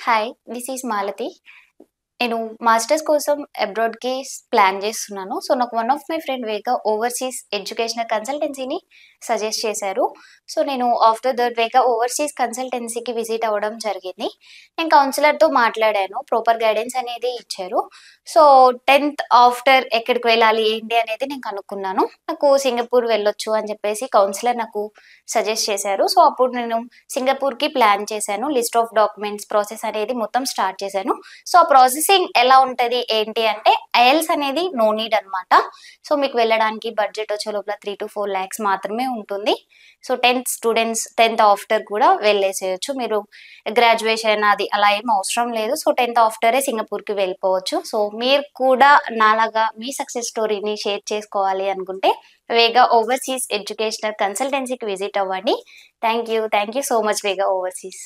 Hi, this is Malathi. నేను masters కోసం అబ్రాడ్‌కి ప్లాన్ చేస్తున్నాను. సో, నాకు one of my friend Vega overseas educational కన్సల్టెన్సీని సజెస్ట్ చేశారు. సో, నేను ఆఫ్టర్ దట్ వేగా ఓవర్‌సీస్ కన్సల్టెన్సీకి విజిట్ అవ్వడం జరిగింది. నేను కౌన్సిలర్‌తో మాట్లాడాను. ప్రాపర్ గైడెన్స్ అనేది ఇచ్చారు. సో, 10థ్ ఆఫ్టర్ ఎక్కడికి వెళ్ళాలి, ఏంటి అనేది నేను కనుక్కున్నాను. నాకు సింగపూర్ వెళ్ళొచ్చు అని చెప్పేసి కౌన్సిలర్ నాకు సజెస్ట్ చేశారు. సో, అప్పుడు నేను సింగపూర్‌కి ప్లాన్ చేశాను. లిస్ట్ ఆఫ్ డాక్యుమెంట్స్ ప్రాసెస్ అనేది మొత్తం స్టార్ట్ చేశాను. సో, ఆ ప్రాసెసింగ్ ఎలా ఉంటది, ఏంటి అంటే ఐఎల్స్ అనేది నో నీడ్ అనమాట. సో, మీకు వెళ్ళడానికి బడ్జెట్ వచ్చే లోపల 3-4 లాక్స్ మాత్రమే ఉంటుంది. సో, 10థ్ స్టూడెంట్స్ 10థ్ ఆఫ్టర్ కూడా వెళ్ళేసేయొచ్చు. మీరు గ్రాడ్యుయేషన్ అది అలా ఏం అవసరం లేదు. సో, 10థ్ ఆఫ్టరే సింగపూర్‌కి వెళ్ళిపోవచ్చు. సో, మీరు కూడా నాలాగా మీ సక్సెస్ స్టోరీని షేర్ చేసుకోవాలి అనుకుంటే వేగా ఓవర్‌సీస్ ఎడ్యుకేషనల్ కన్సల్టెన్సీకి విజిట్ అవ్వండి. Thank you so much Vega overseas.